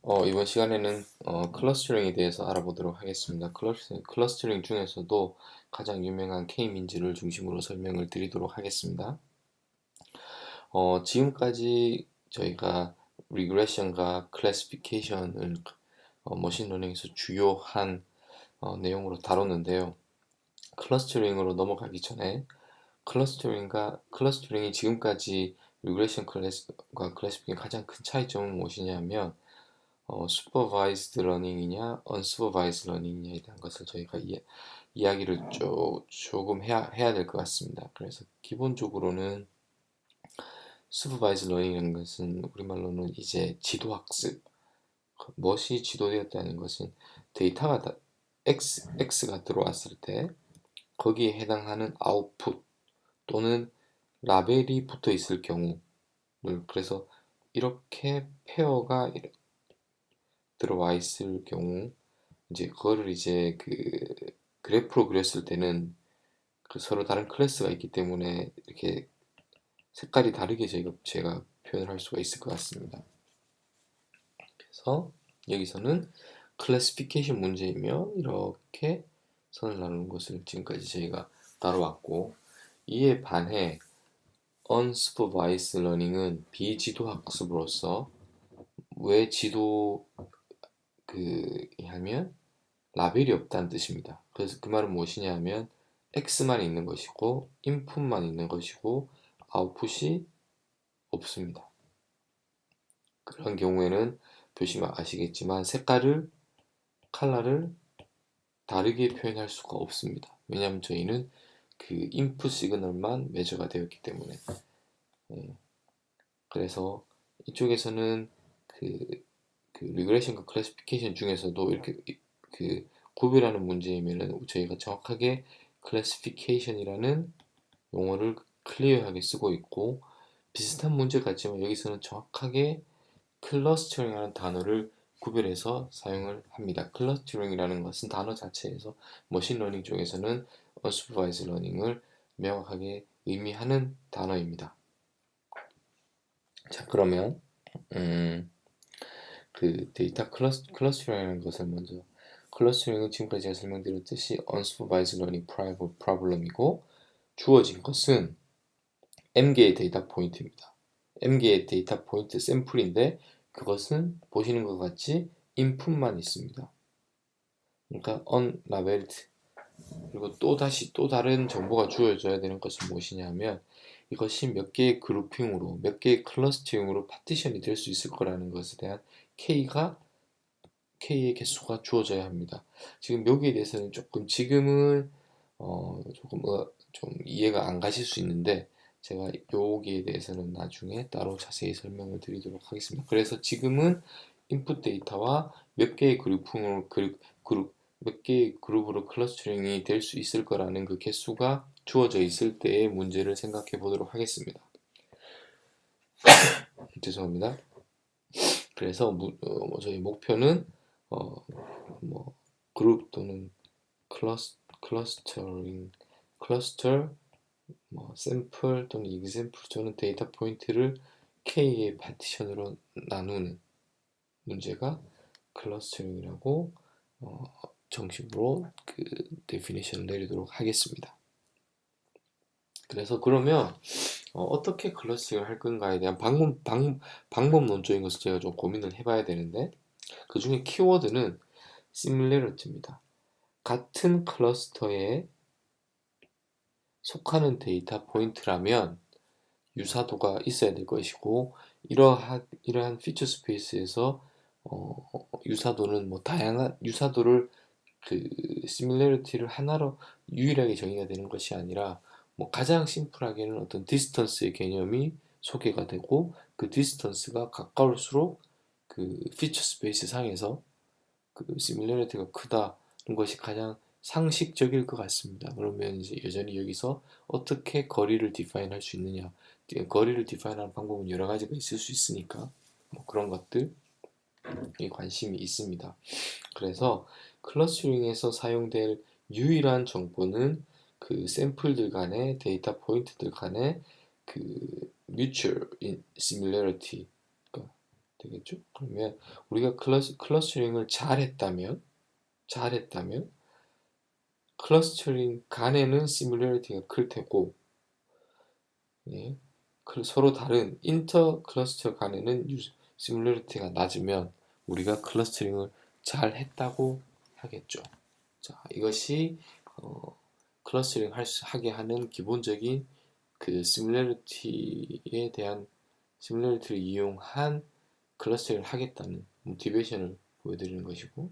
이번 시간에는 클러스터링에 대해서 알아보도록 하겠습니다. 클러스터링 중에서도 가장 유명한 K-민즈를 중심으로 설명을 드리도록 하겠습니다. 지금까지 저희가 리그레션과 클래시피케이션을 머신러닝에서 주요한 내용으로 다뤘는데요. 클러스터링으로 넘어가기 전에 클러스터링이 지금까지 리그레션과 클래시피케이션의 가장 큰 차이점은 무엇이냐면 슈퍼바이즈드 러닝이냐, 언슈퍼바이즈드 러닝이냐에 대한 것을 저희가 이야기를 조금 해야 될 것 같습니다. 그래서 기본적으로는 슈퍼바이즈드 러닝이라는 것은 우리말로는 이제 지도학습, 무엇이 지도되었다는 것은 데이터가 X가 들어왔을 때 거기에 해당하는 아웃풋 또는 라벨이 붙어 있을 경우를, 그래서 이렇게 페어가 들어와 있을 경우 이제 그거를 이제 그래프로 그렸을 때는 서로 다른 클래스가 있기 때문에 이렇게 색깔이 다르게 제가 표현을 할 수가 있을 것 같습니다. 그래서 여기서는 클래시피케이션 문제이며 이렇게 선을 나누는 것을 지금까지 저희가 다뤄왔고, 이에 반해 unsupervised learning은 비지도 학습으로서 왜 지도 하면 라벨이 없다는 뜻입니다. 그래서 그 말은 무엇이냐 하면 X만 있는 것이고 인풋만 있는 것이고 아웃풋이 없습니다. 그런 경우에는 보시면 아시겠지만 컬러를 다르게 표현할 수가 없습니다. 왜냐하면 저희는 그 인풋 시그널만 매저가 되었기 때문에. 그래서 이쪽에서는 리그레션과 클래시피케이션 중에서도 이렇게 구별하는 문제이면은 저희가 정확하게 클래시피케이션이라는 용어를 클리어하게 쓰고 있고, 비슷한 문제 같지만 여기서는 정확하게 클러스터링이라는 단어를 구별해서 사용을 합니다. 클러스터링이라는 것은 단어 자체에서 머신러닝 쪽에서는 unsupervised learning을 명확하게 의미하는 단어입니다. 자, 그러면 데이터 클러스터링이라는 것을 먼저, 클러스터링은 지금까지 제가 설명드렸듯이 unsupervised learning problem이고, 주어진 것은 m개의 데이터 포인트입니다. m개의 데이터 포인트 샘플인데 그것은 보시는 것 같이 인풋만 있습니다. 그러니까 unlabeled. 그리고 또 다른 정보가 주어져야 되는 것은 무엇이냐면 이것이 몇 개의 그룹핑으로, 몇 개의 클러스터링으로 파티션이 될 수 있을 거라는 것에 대한 K의 개수가 주어져야 합니다. 지금 여기에 대해서는 지금은 좀 이해가 안 가실 수 있는데 제가 여기에 대해서는 나중에 따로 자세히 설명을 드리도록 하겠습니다. 그래서 지금은 인풋 데이터와 몇 개의 그룹으로 클러스터링이 될 수 있을 거라는 그 개수가 주어져 있을 때의 문제를 생각해 보도록 하겠습니다. 죄송합니다. 그래서 저희 목표는 그룹 또는 클러스터, 샘플 또는 example, 저는 데이터 포인트를 K의 파티션으로 나누는 문제가 클러스터링이라고 정식으로 데피니션을 내리도록 하겠습니다. 그래서 그러면 어떻게 클러스터링을 할 건가에 대한 방법론적인 것을 제가 좀 고민을 해봐야 되는데, 그 중에 키워드는 similarity입니다. 같은 클러스터에 속하는 데이터 포인트라면 유사도가 있어야 될 것이고, 이러한 피처 스페이스에서 유사도는 다양한 유사도를 시뮬레리티를 하나로 유일하게 정의가 되는 것이 아니라 가장 심플하게는 어떤 디스턴스의 개념이 소개가 되고, 그 디스턴스가 가까울수록 피처 스페이스 상에서 시뮬레리티가 크다는 것이 가장 상식적일 것 같습니다. 그러면 이제 여전히 여기서 어떻게 거리를 디파인 할 수 있느냐, 거리를 디파인하는 방법은 여러 가지가 있을 수 있으니까 그런 것들에 관심이 있습니다. 그래서 클러스터링에서 사용될 유일한 정보는 샘플들 간의 데이터 포인트들 간의 mutual similarity, 되겠죠? 그러면 우리가 클러스터링을 잘했다면 클러스터링 간에는 시뮬러리티가 클 테고, 예, 서로 다른 인터 클러스터 간에는 시뮬러리티가 낮으면 우리가 클러스터링을 잘 했다고 하겠죠. 자, 이것이 클러스터링 하게 하는 기본적인 그 시뮬러리티에 대한 시뮬러리티를 이용한 클러스터링을 하겠다는 모티베이션을 보여드리는 것이고,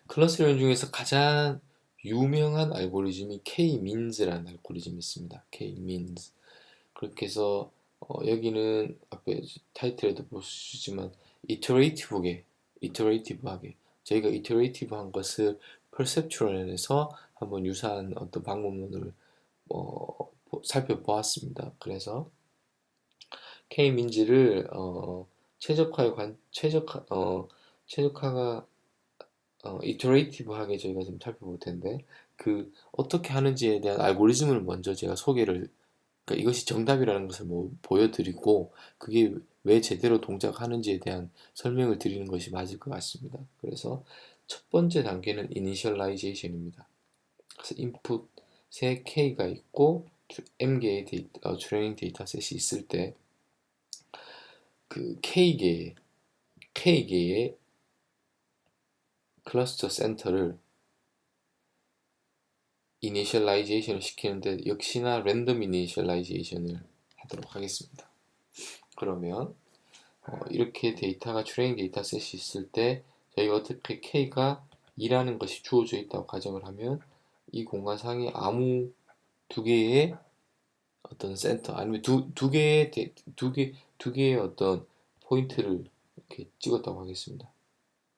클러스터링 중에서 가장 유명한 알고리즘이 K-means라는 알고리즘이 있습니다. K-means. 그렇게 해서 여기는 앞에 타이틀에도 보시지만 이터레이티브하게 저희가 이터레이티브한 것을 퍼셉츄얼에서 한번 유사한 어떤 방법론을 살펴보았습니다. 그래서 K-means를 최적화가 이터레이티브하게 저희가 좀 살펴볼 텐데, 그 어떻게 하는지에 대한 알고리즘을 먼저 제가 소개를, 그러니까 이것이 정답이라는 것을 보여드리고 그게 왜 제대로 동작하는지에 대한 설명을 드리는 것이 맞을 것 같습니다. 그래서 첫 번째 단계는 이니셜라이제이션입니다. 그래서 인풋에 k가 있고 m개의 트레이닝 데이터셋이 있을 때 그 k개의 클러스터 센터를 이니셜라이제이션을 시키는데 역시나 랜덤 이니셜라이제이션을 하도록 하겠습니다. 그러면 이렇게 데이터가 트레이닝 데이터셋이 있을 때 저희가 어떻게 k가 2라는 것이 주어져 있다고 가정을 하면 이 공간상에 아무 두 개의 어떤 센터 아니면 두 개의 어떤 포인트를 이렇게 찍었다고 하겠습니다.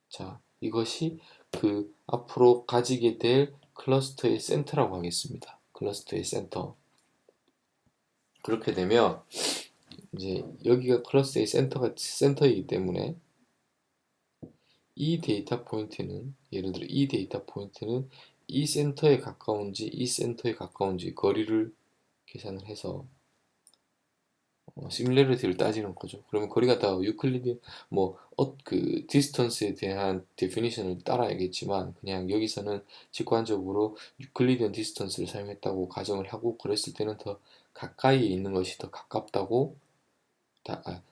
자, 이것이 그 앞으로 가지게 될 클러스터의 센터라고 하겠습니다. 클러스터의 센터. 그렇게 되면 이제 여기가 클러스터의 센터이기 때문에 이 데이터 포인트는, 예를 들어 이 데이터 포인트는 이 센터에 가까운지 이 센터에 가까운지 거리를 계산을 해서 시뮬러리티를 따지는 거죠. 그러면 거리가 다 유클리드 그 디스턴스에 대한 데피니션을 따라야겠지만 그냥 여기서는 직관적으로 유클리디언 디스턴스를 사용했다고 가정을 하고, 그랬을 때는 더 가까이에 있는 것이 더 가깝다고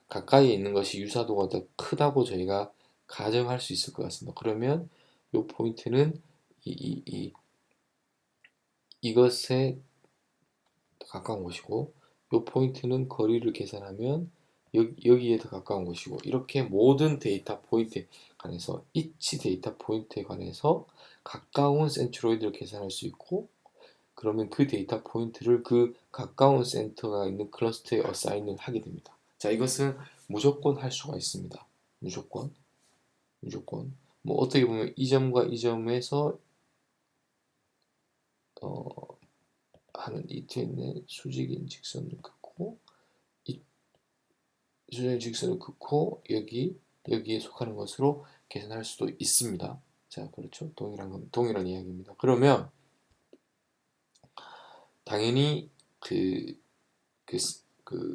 가까이에 있는 것이 유사도가 더 크다고 저희가 가정할 수 있을 것 같습니다. 그러면 이 포인트는 이것에 가까운 곳이고, 이 포인트는 거리를 계산하면 여기에 더 가까운 곳이고, 이렇게 모든 데이터 포인트에 관해서 each 데이터 포인트에 관해서 가까운 센트로이드를 계산할 수 있고, 그러면 그 데이터 포인트를 그 가까운 센터가 있는 클러스터에 어사인을 하게 됩니다. 자, 이것은 무조건 할 수가 있습니다. 무조건. 뭐 어떻게 보면 이 점과 이 점에서 하는 이 뒤에 수직인 직선을 긋고, 이 수직인 직선을 긋고 여기에 속하는 것으로 계산할 수도 있습니다. 자, 그렇죠. 동일한 이야기입니다. 그러면 당연히 그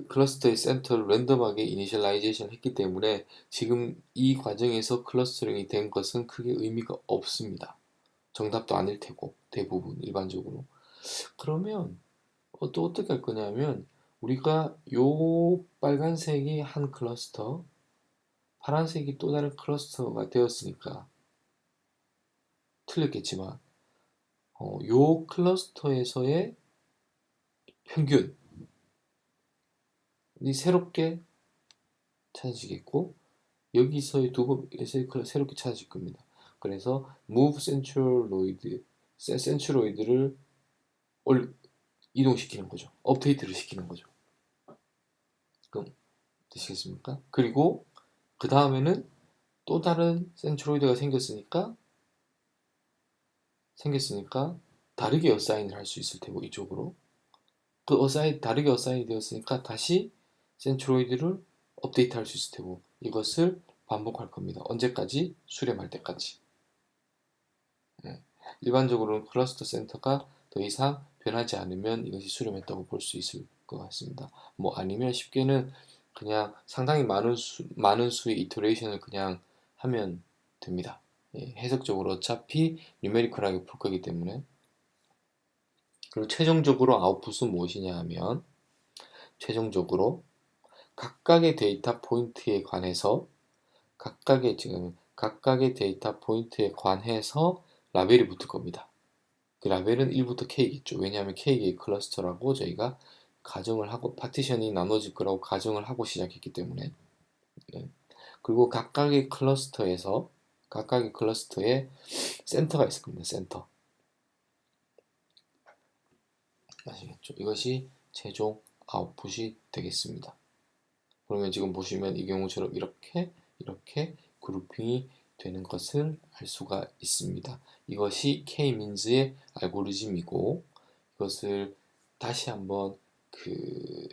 클러스터의 센터를 랜덤하게 이니셜라이제이션 했기 때문에 지금 이 과정에서 클러스터링이 된 것은 크게 의미가 없습니다. 정답도 아닐 테고, 대부분 일반적으로. 그러면 또 어떻게 할 거냐면, 우리가 요 빨간색이 한 클러스터, 파란색이 또 다른 클러스터가 되었으니까 틀렸겠지만 요 클러스터에서의 평균이 새롭게 찾아지겠고, 여기서의 두개에서의 새롭게 찾아질 겁니다. 그래서 move 센츄로이드를 이동시키는 거죠. 업데이트를 시키는 거죠. 그럼 되시겠습니까? 그리고 그 다음에는 또 다른 센트로이드가 생겼으니까 다르게 어사인을 할 수 있을 테고, 이쪽으로 다르게 어사인이 되었으니까 다시 센트로이드를 업데이트 할 수 있을 테고, 이것을 반복할 겁니다. 언제까지? 수렴할 때까지. 일반적으로는 클러스터 센터가 더 이상 변하지 않으면 이것이 수렴했다고 볼 수 있을 것 같습니다. 뭐 아니면 쉽게는 그냥 상당히 많은 수의 이터레이션을 그냥 하면 됩니다. 예, 해석적으로 어차피 뉴메리컬하게 풀 거기 때문에. 그리고 최종적으로 아웃풋은 무엇이냐 하면, 최종적으로 각각의 데이터 포인트에 관해서 각각의 데이터 포인트에 관해서 라벨이 붙을 겁니다. 그 라벨은 1부터 K겠죠. 왜냐하면 K의 클러스터라고 저희가 가정을 하고, 파티션이 나눠질 거라고 가정을 하고 시작했기 때문에. 예. 그리고 각각의 클러스터에 센터가 있을 겁니다. 센터. 아시겠죠? 이것이 최종 아웃풋이 되겠습니다. 그러면 지금 보시면 이 경우처럼 이렇게 그룹핑이 되는 것을 알 수가 있습니다. 이것이 K-민즈의 알고리즘이고, 이것을 다시 한번 그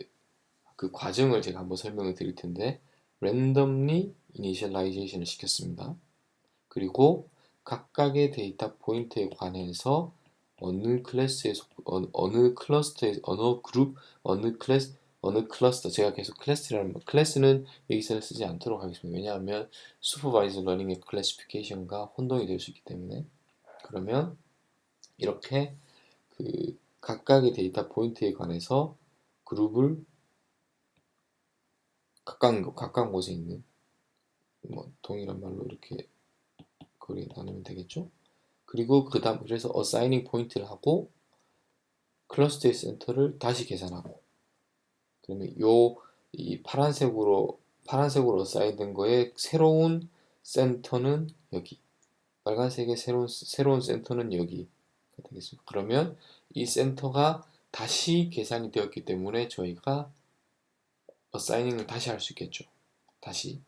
과정을 제가 한번 설명을 드릴 텐데, randomly initialization을 시켰습니다. 그리고 각각의 데이터 포인트에 관해서 어느 클래스에 어느 클러스터에 어느 그룹 어느 클러스터, 제가 계속 클래스는 여기서 쓰지 않도록 하겠습니다. 왜냐하면 슈퍼바이저 러닝의 클래시피케이션과 혼동이 될 수 있기 때문에. 그러면 이렇게 각각의 데이터 포인트에 관해서 그룹을 각각 곳에 있는, 뭐 동일한 말로 이렇게 거리에 나누면 되겠죠. 그리고 그래서 어사이닝 포인트를 하고 클러스터의 센터를 다시 계산하고, 그러면 이 파란색으로 어사인된 거에 새로운 센터는 여기, 빨간색의 새로운 센터는 여기가 되겠습니다. 그러면 이 센터가 다시 계산이 되었기 때문에 저희가 어사이닝을 다시 할 수 있겠죠. 다시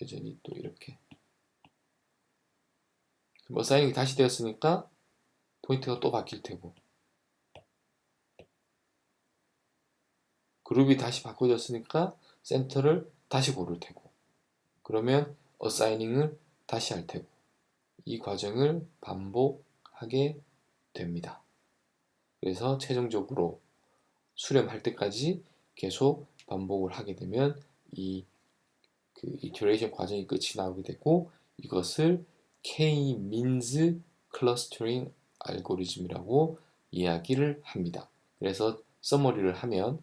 여전히 또 이렇게 어사이닝이 다시 되었으니까 포인트가 또 바뀔 테고, 그룹이 다시 바꿔졌으니까 센터를 다시 고를 테고, 그러면 어사이닝을 다시 할 테고, 이 과정을 반복하게 됩니다. 그래서 최종적으로 수렴할 때까지 계속 반복을 하게 되면 이터레이션 과정이 끝이 나오게 되고, 이것을 K-means clustering 알고리즘이라고 이야기를 합니다. 그래서 서머리를 하면,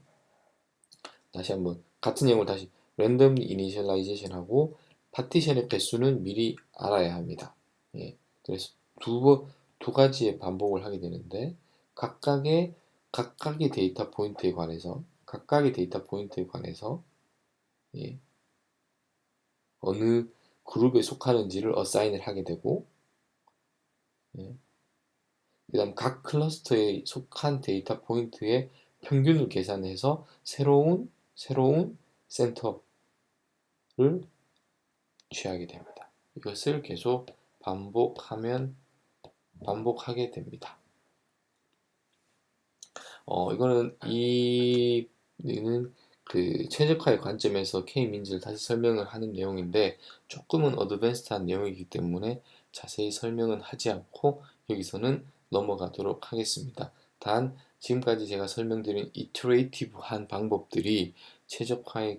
다시 한번 같은 내용을 다시 랜덤 이니셜라이제이션 하고 파티션의 개수는 미리 알아야 합니다. 예, 그래서 두 가지의 반복을 하게 되는데, 각각의 데이터 포인트에 관해서 예, 어느 그룹에 속하는지를 어사인을 하게 되고, 예, 그다음 각 클러스터에 속한 데이터 포인트의 평균을 계산해서 새로운 센터를 취하게 됩니다. 이것을 계속 반복하게 됩니다. 이는 최적화의 관점에서 K-민즈를 다시 설명을 하는 내용인데, 조금은 어드밴스드한 내용이기 때문에 자세히 설명은 하지 않고 여기서는 넘어가도록 하겠습니다. 단 지금까지 제가 설명드린 이터레이티브한 방법들이 최적화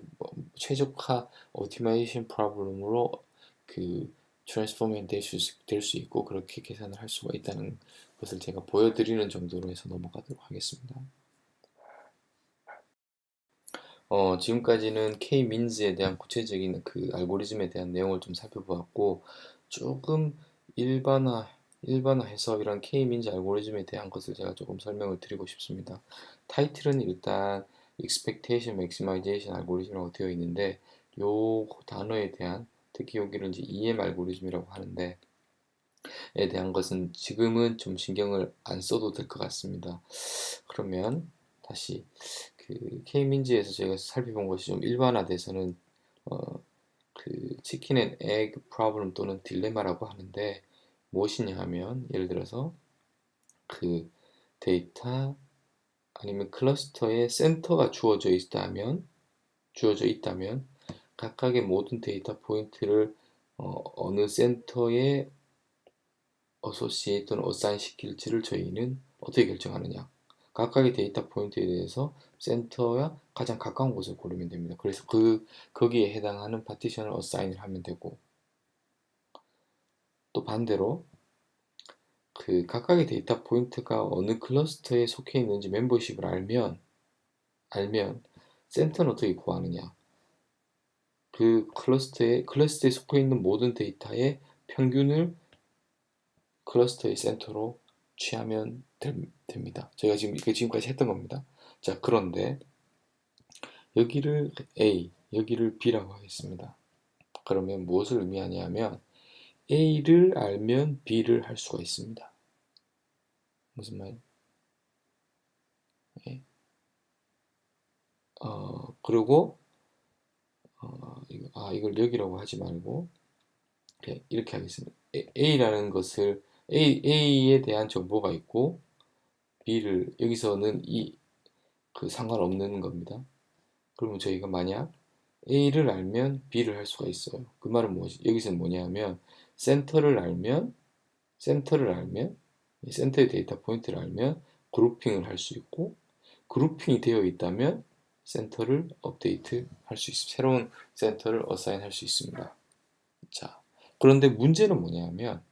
오티마이제이션 프로블럼으로 트랜스포메이션 될 수 있고, 그렇게 계산을 할 수가 있다는 것을 제가 보여드리는 정도로 해서 넘어가도록 하겠습니다. 지금까지는 K-민즈에 대한 구체적인 알고리즘에 대한 내용을 좀 살펴보았고, 조금 일반화해서 이런 K-민즈 알고리즘에 대한 것을 제가 조금 설명을 드리고 싶습니다. 타이틀은 일단 Expectation Maximization 알고리즘이라고 되어 있는데, 요 단어에 대한, 특히 여기를 이제 EM 알고리즘이라고 하는데, 에 대한 것은 지금은 좀 신경을 안 써도 될 것 같습니다. 그러면 다시 K민즈에서 제가 살펴본 것이 좀 일반화돼서는 어, 치킨 앤 에그 프로블럼 또는 딜레마라고 하는데, 무엇이냐 하면, 예를 들어서 데이터 아니면 클러스터의 센터가 주어져 있다면 각각의 모든 데이터 포인트를 어느 센터에 어소시에이트 또는 어사인 시킬지를 저희는 어떻게 결정하느냐, 각각의 데이터 포인트에 대해서 센터와 가장 가까운 곳을 고르면 됩니다. 그래서 거기에 해당하는 파티션을 어사인을 하면 되고, 또 반대로 그 각각의 데이터 포인트가 어느 클러스터에 속해 있는지 멤버십을 알면 센터는 어떻게 구하느냐? 그 클러스터에 속해 있는 모든 데이터의 평균을 클러스터의 센터로 취하면 됩니다. 저희가 지금까지 했던 겁니다. 자, 그런데 여기를 A, 여기를 B라고 하겠습니다. 그러면 무엇을 의미하냐면 A를 알면 B를 할 수가 있습니다. 무슨 말? 예. 그리고 이걸 여기라고 하지 말고 이렇게 하겠습니다. A라는 것을 A에 대한 정보가 있고 B를 여기서는 그 상관없는 겁니다. 그러면 저희가 만약 A를 알면 B를 할 수가 있어요. 그 말은 여기서는 뭐냐면 센터를 알면 센터의 데이터 포인트를 알면 그룹핑을 할 수 있고, 그룹핑이 되어 있다면 센터를 업데이트 할 수 있습니다. 새로운 센터를 어사인 할 수 있습니다. 자, 그런데 문제는 뭐냐면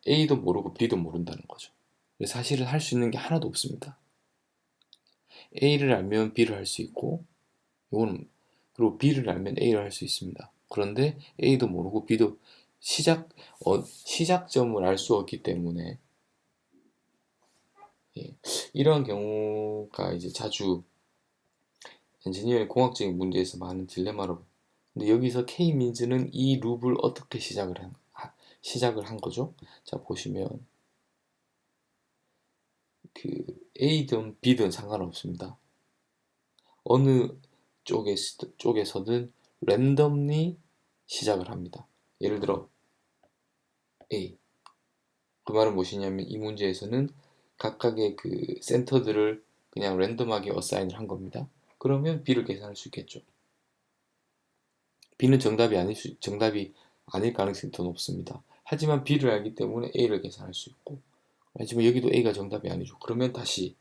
A도 모르고 B도 모른다는 거죠. 사실은 할 수 있는 게 하나도 없습니다. A를 알면 B를 할 수 있고, 그리고 B를 알면 A를 할 수 있습니다. 그런데 A도 모르고 B도 시작점을 알 수 없기 때문에, 예, 이러한 경우가 이제 자주 엔지니어링 공학적인 문제에서 많은 딜레마로. 근데 여기서 K-민즈는 이 룹을 어떻게 시작을 한 거죠? 자, 보시면 그 A든 B든 상관없습니다. 어느 쪽에서든 랜덤리 시작을 합니다. 예를 들어 A. 그 말은 무엇이냐면 이 문제에서는 각각의 그 센터들을 그냥 랜덤하게 어사인을 한 겁니다. 그러면 B를 계산할 수 있겠죠. B는 정답이 아닐 가능성이 더 높습니다. 하지만 B를 알기 때문에 A를 계산할 수 있고, 하지만 여기도 A가 정답이 아니죠. 그러면 다시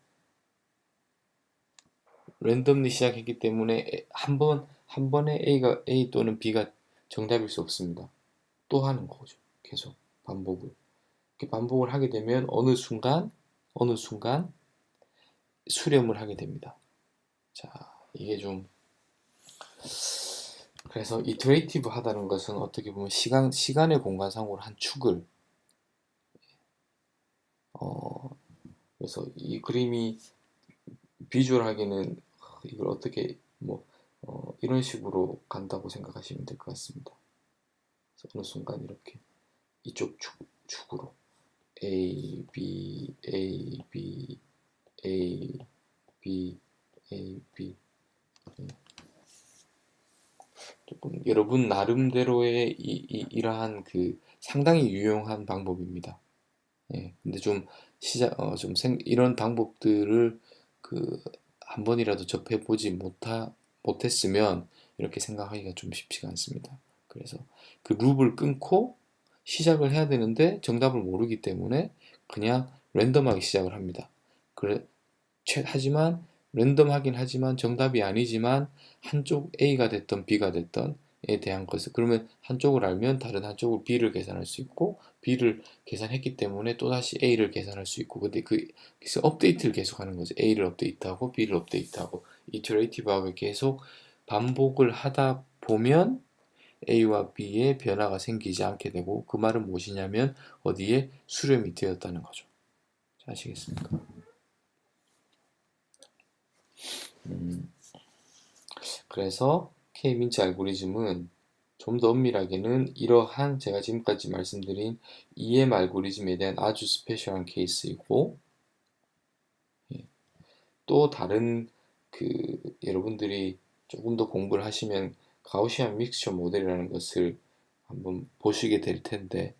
랜덤리 시작했기 때문에 한 번에 A 또는 B가 정답일 수 없습니다. 또 하는 거죠. 계속 반복을. 이렇게 반복을 하게 되면 어느 순간 수렴을 하게 됩니다. 자, 이게 좀, 그래서 이터레이티브 하다는 것은 어떻게 보면 시간의 공간상으로 한 축을, 그래서 이 그림이 비주얼하기는 이걸 어떻게 이런 식으로 간다고 생각하시면 될 것 같습니다. 그래서 어느 순간 이렇게 이쪽 축으로 A, B, A, B, A, B, A, B. 조금 여러분 나름대로의 이러한 그 상당히 유용한 방법입니다. 예, 근데 좀 이런 방법들을 그 한 번이라도 접해보지 못했으면 이렇게 생각하기가 좀 쉽지가 않습니다. 그래서 그 룹을 끊고 시작을 해야 되는데 정답을 모르기 때문에 그냥 랜덤하게 시작을 합니다. 하지만 랜덤하긴 하지만 정답이 아니지만 한쪽 A가 됐던 B가 됐던 에 대한 것을, 그러면 한쪽을 알면 다른 한쪽을 B를 계산할 수 있고 B를 계산했기 때문에 또다시 A를 계산할 수 있고, 근데 그래서 업데이트를 계속하는 거죠. A를 업데이트하고 B를 업데이트하고 이터레이티브하게 계속 반복을 하다 보면 A와 B의 변화가 생기지 않게 되고, 그 말은 무엇이냐면 어디에 수렴이 되었다는 거죠. 아시겠습니까? 그래서 K-민치 알고리즘은 좀 더 엄밀하게는 이러한 제가 지금까지 말씀드린 EM 알고리즘에 대한 아주 스페셜한 케이스이고, 예, 또 다른 여러분들이 조금 더 공부를 하시면 가우시안 믹스처 모델이라는 것을 한번 보시게 될 텐데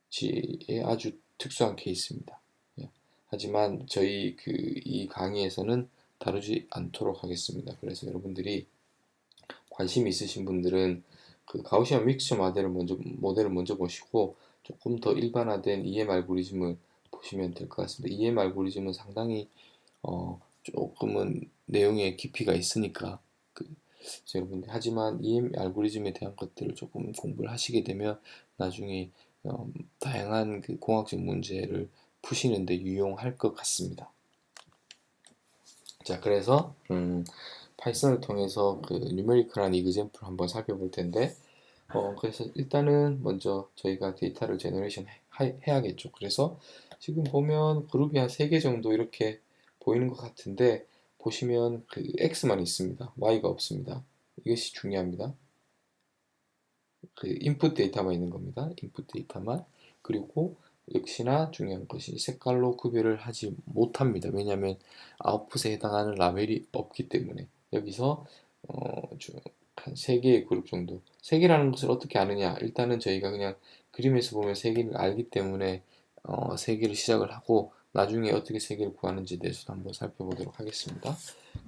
지의 아주 특수한 케이스입니다. 예, 하지만 저희 이 강의에서는 다루지 않도록 하겠습니다. 그래서 여러분들이 관심 있으신 분들은 그 가우시안 믹스처 모델을 먼저 보시고 조금 더 일반화된 EM 알고리즘을 보시면 될 것 같습니다. EM 알고리즘은 상당히 조금은 내용의 깊이가 있으니까 여러분들 하지만 EM 알고리즘에 대한 것들을 조금 공부를 하시게 되면 나중에 다양한 그 공학적 문제를 푸시는데 유용할 것 같습니다. 자, 그래서 파이썬을 통해서 그 뉴메리컬한 이그젬플을 한번 살펴볼 텐데 그래서 일단은 먼저 저희가 데이터를 제너레이션 해야겠죠. 그래서 지금 보면 그룹이 한 3개 정도 이렇게 보이는 것 같은데 보시면 그 X만 있습니다. Y가 없습니다. 이것이 중요합니다. 그 인풋 데이터만 있는 겁니다. 인풋 데이터만. 그리고 역시나 중요한 것이 색깔로 구별을 하지 못합니다. 왜냐하면 아웃풋에 해당하는 라벨이 없기 때문에 여기서 한 3개의 그룹 정도. 3개라는 것을 어떻게 아느냐? 일단은 저희가 그냥 그림에서 보면 3개를 알기 때문에 3개를 시작을 하고 나중에 어떻게 3개를 구하는지에 대해서도 한번 살펴보도록 하겠습니다.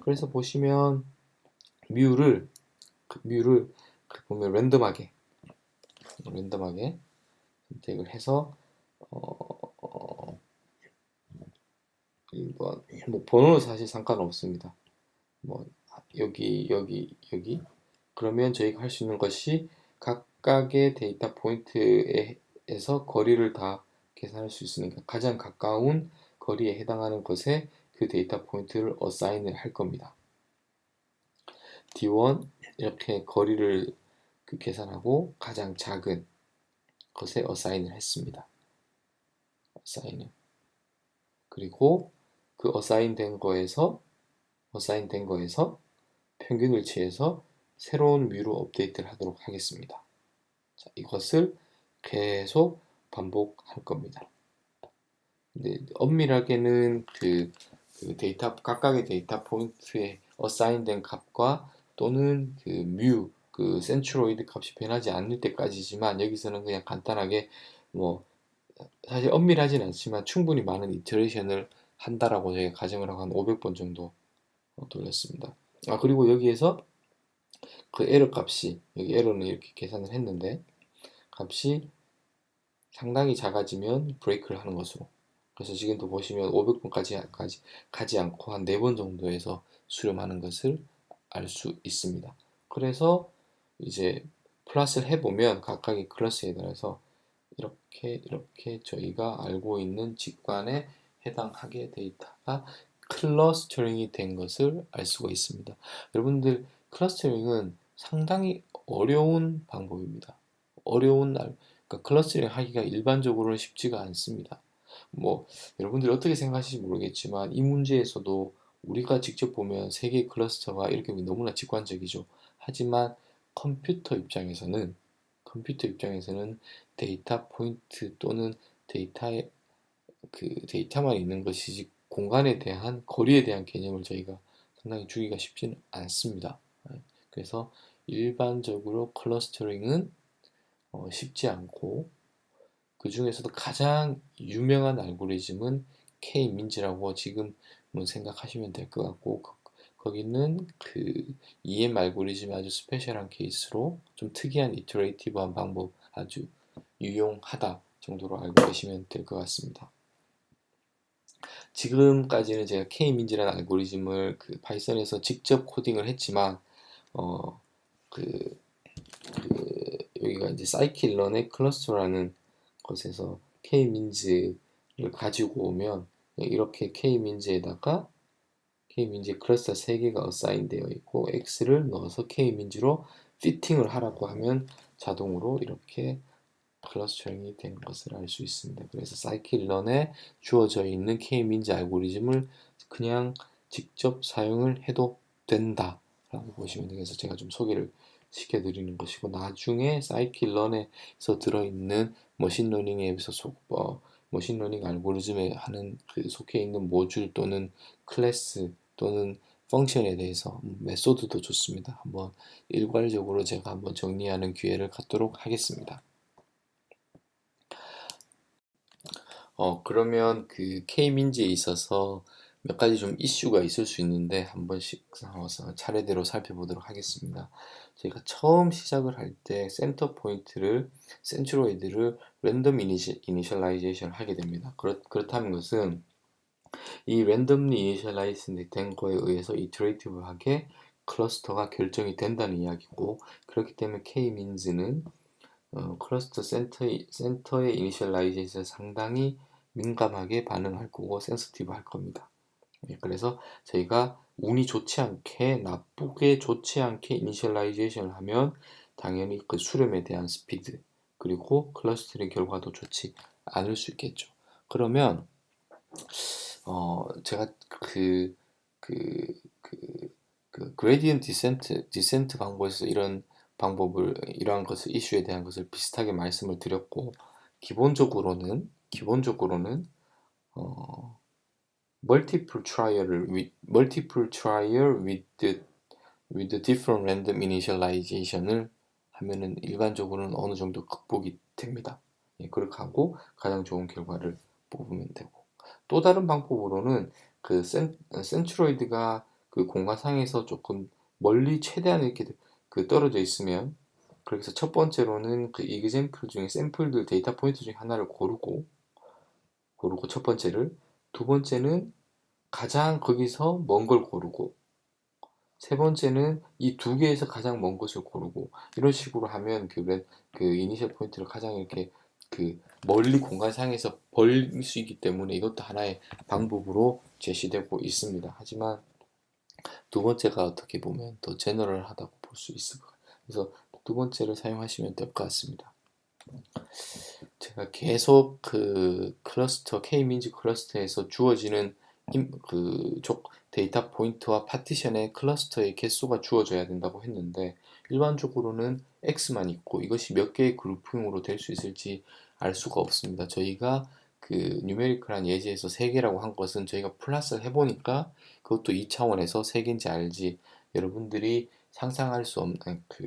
그래서 보시면 뮤를 보면 랜덤하게 선택을 해서 1번 뭐 번호는 사실 상관없습니다. 뭐 여기 그러면 저희가 할 수 있는 것이 각각의 데이터 포인트에서 거리를 다 계산할 수 있으니까 가장 가까운 거리에 해당하는 것에 그 데이터 포인트를 어사인을 할 겁니다. D1 이렇게 거리를 계산하고 가장 작은 것에 어사인을 했습니다. 어사인을. 그리고 그 어사인된 거에서 평균을 취해서 새로운 뮤로 업데이트를 하도록 하겠습니다. 자, 이것을 계속 반복할 겁니다. 근데 엄밀하게는 각각의 데이터 포인트에 어사인된 값과 또는 그 센트로이드 값이 변하지 않을 때까지지만 여기서는 그냥 간단하게 뭐 사실 엄밀하진 않지만 충분히 많은 이터레이션을 한다라고 저희가 가정을 하고 한 500번 정도 돌렸습니다. 그리고 여기에서 그 에러 값이 여기 에러는 이렇게 계산을 했는데 값이 상당히 작아지면 브레이크를 하는 것으로. 그래서 지금도 보시면 500번까지 가지 않고 한 4번 정도에서 수렴하는 것을 알 수 있습니다. 그래서 이제 플러스를 해보면 각각의 클래스에 따라서 이렇게 저희가 알고 있는 직관에 해당하게 데이터가 클러스터링이 된 것을 알 수가 있습니다. 여러분들 클러스터링은 상당히 어려운 방법입니다. 그러니까 클러스터링 하기가 일반적으로는 쉽지가 않습니다. 뭐 여러분들이 어떻게 생각하실지 모르겠지만 이 문제에서도 우리가 직접 보면 세 개의 클러스터가 이렇게 너무나 직관적이죠. 하지만 컴퓨터 입장에서는 컴퓨터 입장에서는 데이터 포인트 또는 데이터의 데이터만 있는 것이지 공간에 대한 거리에 대한 개념을 저희가 상당히 주기가 쉽지는 않습니다. 그래서 일반적으로 클러스터링은 쉽지 않고 그 중에서도 가장 유명한 알고리즘은 K-민즈라고 지금은 생각하시면 될 것 같고 거기는 그 EM 알고리즘의 아주 스페셜한 케이스로 좀 특이한 이터레이티브한 방법 아주 유용하다 정도로 알고 계시면 될 것 같습니다. 지금까지는 제가 K-민즈라는 알고리즘을 그 파이썬에서 직접 코딩을 했지만 어, 그, 여기가 이제 사이킬런의 클러스터라는 것에서 K-민즈를 가지고 오면 이렇게 K-민즈에다가 K-민즈 클러스터 3개가 어사인 되어 있고 X를 넣어서 K-민즈로 피팅을 하라고 하면 자동으로 이렇게 클러스터링이 된 것을 알 수 있습니다. 그래서 사이킬런에 주어져 있는 K-민즈 알고리즘을 그냥 직접 사용을 해도 된다라고 보시면 되겠서 제가 좀 소개를 시켜드리는 것이고 나중에 사이킬런에서 들어있는 머신러닝 알고리즘에 하는 속해 있는 모듈 또는 클래스 또는 펑션에 대해서 메소드도 좋습니다. 한번 일괄적으로 제가 한번 정리하는 기회를 갖도록 하겠습니다. 그러면 그 K-민즈에 있어서 몇 가지 좀 이슈가 있을 수 있는데 한 번씩 차례대로 살펴보도록 하겠습니다. 저희가 처음 시작을 할 때 센터 포인트를 센트로이드를 랜덤 이니셜라이제이션을 하게 됩니다. 그렇다는 것은 이 랜덤리 이니셜라이즈 된 거에 의해서 이터레이티브하게 클러스터가 결정이 된다는 이야기고, 그렇기 때문에 K-민즈는 클러스터 센터의 이니셜라이제이션에 상당히 민감하게 반응할 거고 센시티브 할 겁니다. 그래서 저희가 운이 좋지 않게, 나쁘게 좋지 않게 이니셜라이제이션을 하면 당연히 그 수렴에 대한 스피드 그리고 클러스터링 결과도 좋지 않을 수 있겠죠. 그러면 제가 그레디언트 디센트 방법에서 이러한 것을 이슈에 대한 것을 비슷하게 말씀을 드렸고, 기본적으로는 어, multiple trial with the different random initialization을 하면은 일반적으로는 어느 정도 극복이 됩니다. 예, 그렇게 하고 가장 좋은 결과를 뽑으면 되고, 또 다른 방법으로는 그 센트로이드가 그 공간상에서 조금 멀리 최대한 이렇게 그 떨어져 있으면, 그래서 첫 번째로는 그 이그젬플 중에 샘플들 데이터 포인트 중에 하나를 고르고 첫 번째를, 두 번째는 가장 거기서 먼 걸 고르고, 세 번째는 이 두 개에서 가장 먼 것을 고르고, 이런 식으로 하면 그 이니셜 포인트를 가장 이렇게 그 멀리 공간상에서 벌릴 수 있기 때문에 이것도 하나의 방법으로 제시되고 있습니다. 하지만 두 번째가 어떻게 보면 더 제너럴하다고 볼 수 있을 것 같아요. 그래서 두 번째를 사용하시면 될 것 같습니다. 제가 계속 그 클러스터 K-민즈 클러스터에서 주어지는 데이터 포인트와 파티션의 클러스터의 개수가 주어져야 된다고 했는데, 일반적으로는 X만 있고 이것이 몇 개의 그룹핑으로 될 수 있을지 알 수가 없습니다. 저희가 그 뉴메리컬한 예제에서 3개라고 한 것은 저희가 플러스를 해보니까 그것도 2차원에서 3개인지 알지, 여러분들이 상상할 수 없는,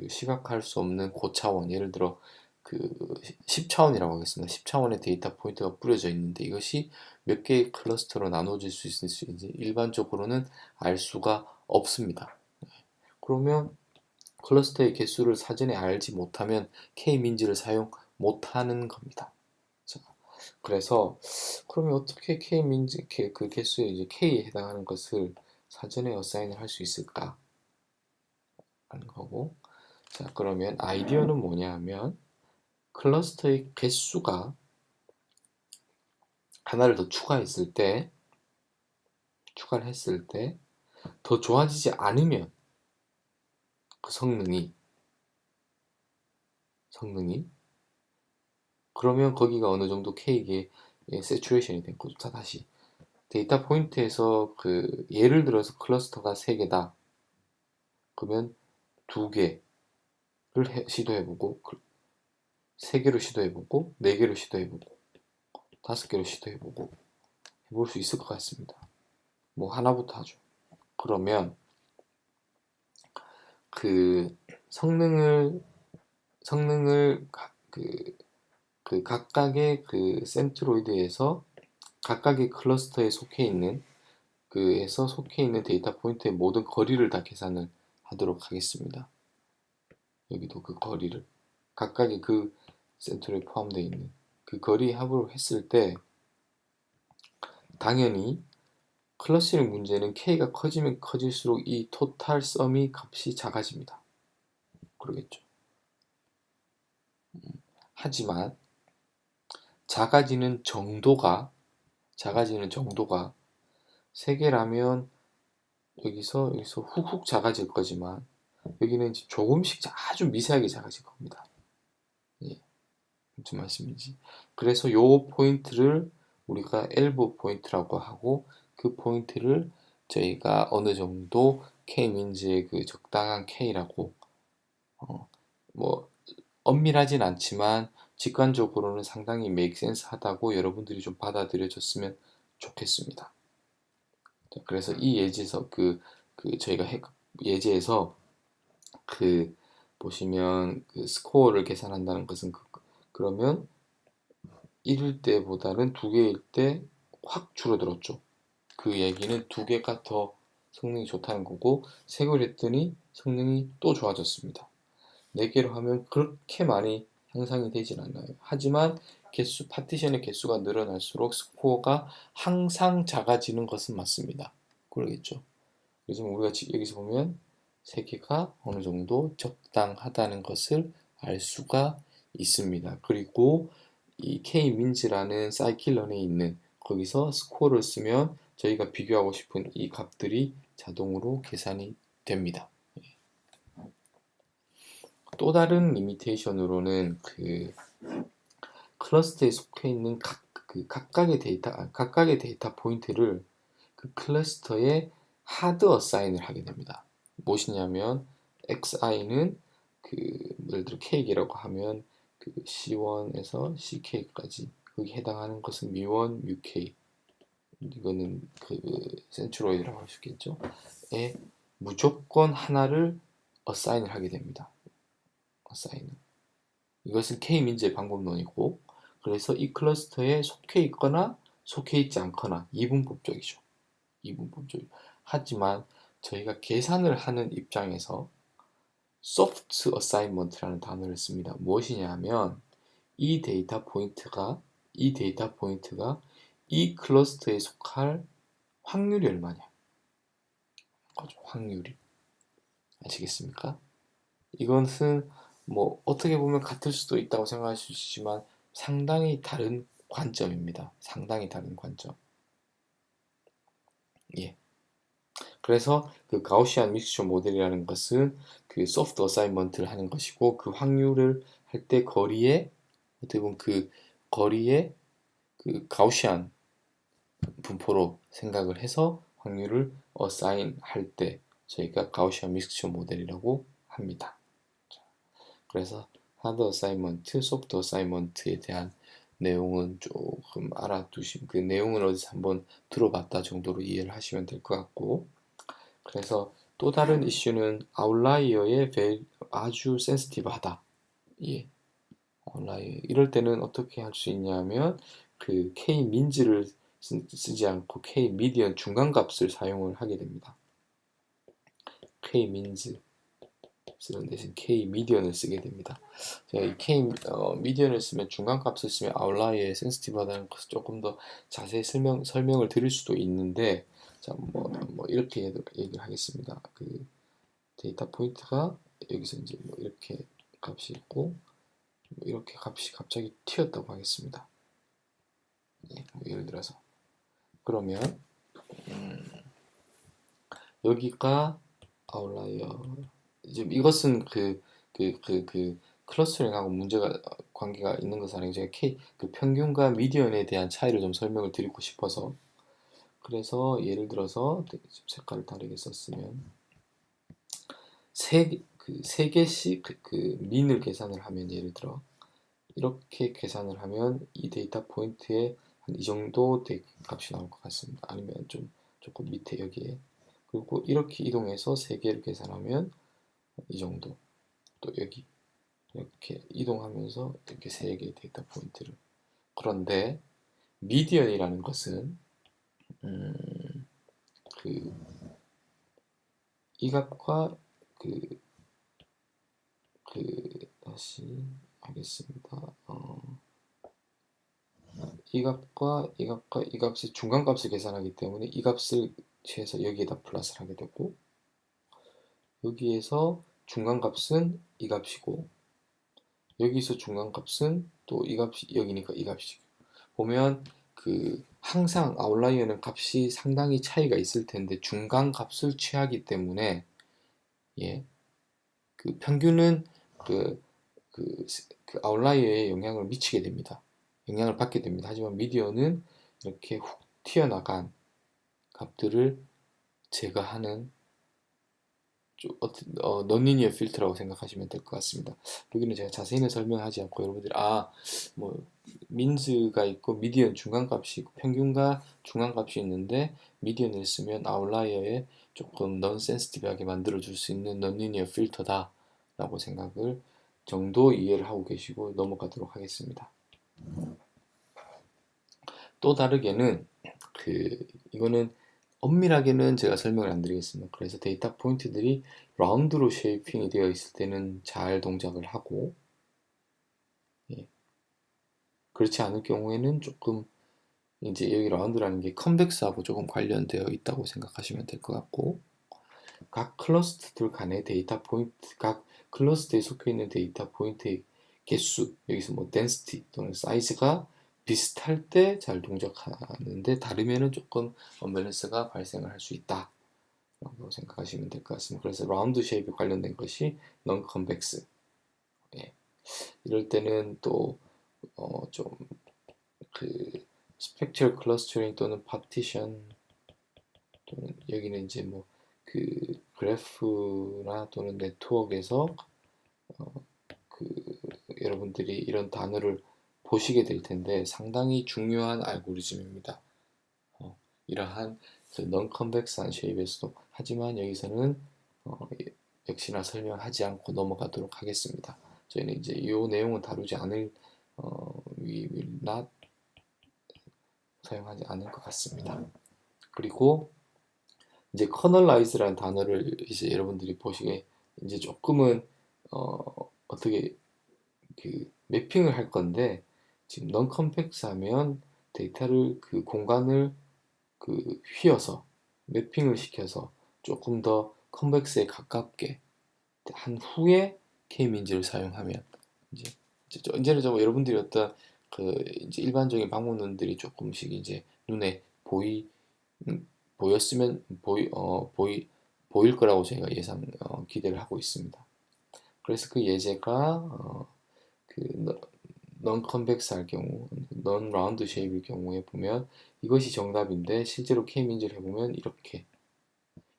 시각할 수 없는 고차원, 예를 들어 그 10차원이라고 하겠습니다. 10차원의 데이터 포인트가 뿌려져 있는데 이것이 몇 개의 클러스터로 나눠질 수 있을지 일반적으로는 알 수가 없습니다. 그러면 클러스터의 개수를 사전에 알지 못하면 K-민즈를 사용 못하는 겁니다. 자, 그래서 그러면 어떻게 K-민즈 그 개수에 이제 K에 해당하는 것을 사전에 어사인을 할 수 있을까 하는 거고, 자, 그러면 아이디어는 뭐냐 하면, 클러스터의 개수가 하나를 더 추가를 했을 때 더 좋아지지 않으면 그 성능이 그러면 거기가 어느 정도 K의 세츄레이션이 된 거죠. 다시 데이터 포인트에서 그 예를 들어서 클러스터가 3개다. 그러면 2개를 시도해보고, 3개로 시도해보고, 4개로 시도해보고, 5개로 시도해보고 해볼 수 있을 것 같습니다. 뭐 하나부터 하죠. 그러면 그 성능을 각각의 그 센트로이드에서 각각의 클러스터에 속해 있는 데이터 포인트의 모든 거리를 다 계산을 하도록 하겠습니다. 여기도 그 거리를 각각의 그 센트로에 포함되어 있는 그 거리 합을 했을 때, 당연히 클러스터링 문제는 K가 커지면 커질수록 이 토탈 썸이 값이 작아집니다. 그러겠죠. 하지만 작아지는 정도가 3개라면 여기서 훅훅 작아질 거지만, 여기는 조금씩 아주 미세하게 작아질 겁니다. 예, 무슨 말씀인지. 그래서 요 포인트를 우리가 엘보 포인트라고 하고, 그 포인트를 저희가 어느 정도 K-민즈의 그 적당한 K라고, 뭐 엄밀하진 않지만 직관적으로는 상당히 make sense 하다고 여러분들이 좀 받아들여졌으면 좋겠습니다. 그래서 이 예제에서 저희가 예제에서 보시면 그 스코어를 계산한다는 것은 그러면 1일 때보다는 2개일 때 확 줄어들었죠. 그 얘기는 두 개가 더 성능이 좋다는 거고, 세 개를 했더니 성능이 또 좋아졌습니다. 네 개로 하면 그렇게 많이 향상이 되진 않아요. 하지만 파티션의 개수가 늘어날수록 스코어가 항상 작아지는 것은 맞습니다. 그러겠죠. 그래서 우리가 여기서 보면 세 개가 어느 정도 적당하다는 것을 알 수가 있습니다. 그리고 이 K-민즈라는 사이클런에 있는 거기서 스코어를 쓰면 저희가 비교하고 싶은 이 값들이 자동으로 계산이 됩니다. 또 다른 리미테이션으로는 그 클러스터에 속해 있는 각각의 데이터 포인트를 그 클러스터에 하드 어사인을 하게 됩니다. 무엇이냐면 xi는 그 예를 들어 K라고 하면 그 C1에서 CK까지 거기 해당하는 것은 뮤1, 뮤K, 이거는 그 센트로이드라고 할 수 있겠죠. 에 무조건 하나를 어사인을 하게 됩니다. 어사인은 이것은 K-민즈의 방법론이고, 그래서 이 클러스터에 속해 있거나 속해 있지 않거나 이분법적이죠. 이분법적. 하지만 저희가 계산을 하는 입장에서 soft assignment라는 단어를 씁니다. 무엇이냐면 이 데이터 포인트가 이 클러스터에 속할 확률이 얼마냐. 확률이. 아시겠습니까? 이것은 뭐 어떻게 보면 같을 수도 있다고 생각할 수 있지만 상당히 다른 관점입니다. 상당히 다른 관점. 예. 그래서 그 가우시안 믹스처 모델이라는 것은 그 소프트 어사인먼트를 하는 것이고, 그 확률을 할 때 거리에 어떻게 보면 그 거리에 그 가우시안 분포로 생각을 해서 확률을 어사인 할 때 저희가 가우시안 믹스처 모델이라고 합니다. 그래서 하드 어사인먼트, 소프트 어사인먼트에 대한 내용은 조금 알아두시면, 그 내용은 어디서 한번 들어봤다 정도로 이해를 하시면 될 것 같고, 그래서 또 다른 이슈는 아웃라이어에 아주 센시티브하다. 예, 아웃라이어. 이럴 때는 어떻게 할 수 있냐면 그 K 민즈를 쓰지 않고 K 미디언 중간값을 사용을 하게 됩니다. K 민즈 쓰는 대신 K 미디언을 쓰게 됩니다. 제가 이 K 미디언을 쓰면 중간값을 쓰면 아웃라이어에 센시티브하다는 것을 조금 더 자세히 설명을 드릴 수도 있는데, 자, 뭐 이렇게 얘기를 하겠습니다. 그 데이터 포인트가 여기서 이제 뭐 이렇게 값이 있고, 뭐 이렇게 값이 갑자기 튀었다고 하겠습니다. 예, 뭐 예를 들어서 그러면 여기가 아웃라이어. 이제 이것은 클러스터링하고 문제가 관계가 있는 것은 아니고, 제가 그 평균과 미디언에 대한 차이를 좀 설명을 드리고 싶어서. 그래서 예를 들어서 색깔을 다르게 썼으면 세 개씩 민을 계산을 하면, 예를 들어 이렇게 계산을 하면 이 데이터 포인트에 한 이 정도 값이 나올 것 같습니다. 아니면 조금 밑에 여기에. 그리고 이렇게 이동해서 세 개를 계산하면 이 정도. 또 여기 이렇게 이동하면서 이렇게 세 개의 데이터 포인트를. 그런데 미디언이라는 것은 그 이 값과 그 다시 하겠습니다. 이 값과 이 값의 중간값을 계산하기 때문에 이 값을 취해서 여기에다 플러스를 하게 되고, 여기에서 중간값은 이 값이고, 여기서 중간값은 또 이 값이 여기니까 이 값이고. 보면 항상 아웃라이어는 값이 상당히 차이가 있을 텐데 중간값을 취하기 때문에, 예, 그 평균은 아웃라이어에 영향을 미치게 됩니다. 영향을 받게 됩니다. 하지만 미디어는 이렇게 훅 튀어나간 값들을 제거하는 넌리니어 필터라고 생각하시면 될 것 같습니다. 여기는 제가 자세히는 설명하지 않고 여러분들이 뭐 민즈가 있고 미디언 중간값이 있고 평균과 중간값이 있는데, 미디언을 쓰면 아웃라이어에 조금 넌센시티브하게 만들어줄 수 있는 넌리니어 필터다 라고 생각을 정도 이해를 하고 계시고 넘어가도록 하겠습니다. 또 다르게는 이거는 엄밀하게는 제가 설명을 안 드리겠습니다. 그래서 데이터 포인트들이 라운드로 쉐이핑이 되어 있을 때는 잘 동작을 하고, 예. 그렇지 않을 경우에는 조금 이제 여기 라운드라는 게 컨벡스하고 조금 관련되어 있다고 생각하시면 될 것 같고, 각 클러스터들 간의 데이터 포인트, 각 클러스터에 속해 있는 데이터 포인트의 개수, 여기서 뭐 density 또는 사이즈가 비슷할 때 잘 동작하는데 다르면은 조금 언밸런스가 발생을 할 수 있다 라고 생각하시면 될 것 같습니다. 그래서 라운드 쉐입에 관련된 것이 non convex. 예. 이럴 때는 또 좀 그 스펙츄얼 클러스터링 또는 파티션 또는 여기는 이제 뭐 그 그래프나 또는 네트워크에서 그 여러분들이 이런 단어를 보시게 될 텐데 상당히 중요한 알고리즘입니다. 이러한 non-convex한 쉐입에서도 하지만 여기서는 역시나 설명하지 않고 넘어가도록 하겠습니다. 저희는 이제 이 내용은 다루지 않을 we will not 사용하지 않을 것 같습니다. 그리고 이제 커널라이즈라는 단어를 이제 여러분들이 보시게 이제 조금은 어떻게 그 매핑을 할 건데 지금 non convex 하면 데이터를 그 공간을 그 휘어서 매핑을 시켜서 조금 더 컨벡스에 가깝게 한 후에 K-민즈를 사용하면 이제는 좀 여러분들이 어떤 그 이제 일반적인 방문론들이 조금씩 이제 눈에 보였으면 보일 거라고 제가 기대를 하고 있습니다. 그래서 그 예제가 그 non convex 할 경우, non round shape일 경우에 보면 이것이 정답인데 실제로 K-민즈를 해보면 이렇게.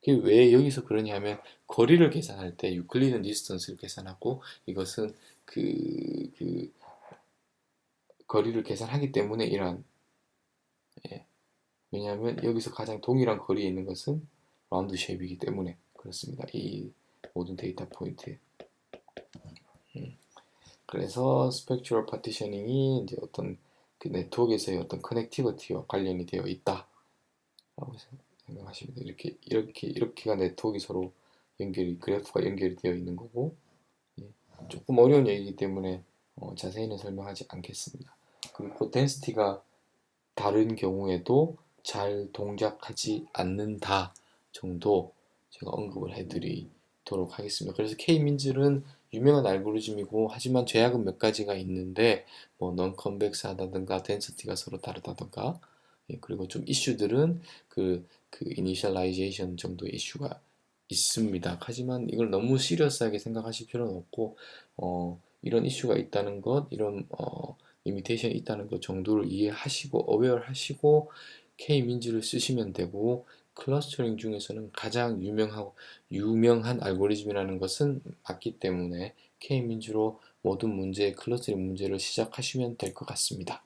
왜 여기서 그러냐면 거리를 계산할 때 유클리드 디스턴스를 계산하고 이것은 그 거리를 계산하기 때문에 이러한 예. 왜냐하면 여기서 가장 동일한 거리에 있는 것은 라운드 쉐입이기 때문에 그렇습니다. 이 모든 데이터 포인트. 그래서 스펙츄럴 파티셔닝이 이제 어떤 그 네트워크에서의 어떤 커넥티비티와 관련이 되어 있다라고 생각하시면 돼요. 이렇게가 네트워크가 서로 그래프가 연결이 되어 있는 거고, 예. 조금 어려운 얘기이기 때문에 자세히는 설명하지 않겠습니다. 그리고 덴시티가 다른 경우에도 잘 동작하지 않는다 정도 제가 언급을 해드리도록 하겠습니다. 그래서 K-민즐은 유명한 알고리즘이고 하지만 죄악은 몇 가지가 있는데 뭐 non-convex하다든가 density가 서로 다르다든가 그리고 좀 이슈들은 그 initialization 정도의 이슈가 있습니다. 하지만 이걸 너무 시리어스하게 생각하실 필요는 없고 이런 이슈가 있다는 것, 이런 리미테이션이 있다는 것 정도를 이해하시고 어웨어하시고 K-민즈를 쓰시면 되고 클러스터링 중에서는 가장 유명한 알고리즘이라는 것은 맞기 때문에 K-민즈로 모든 클러스터링 문제를 시작하시면 될 것 같습니다.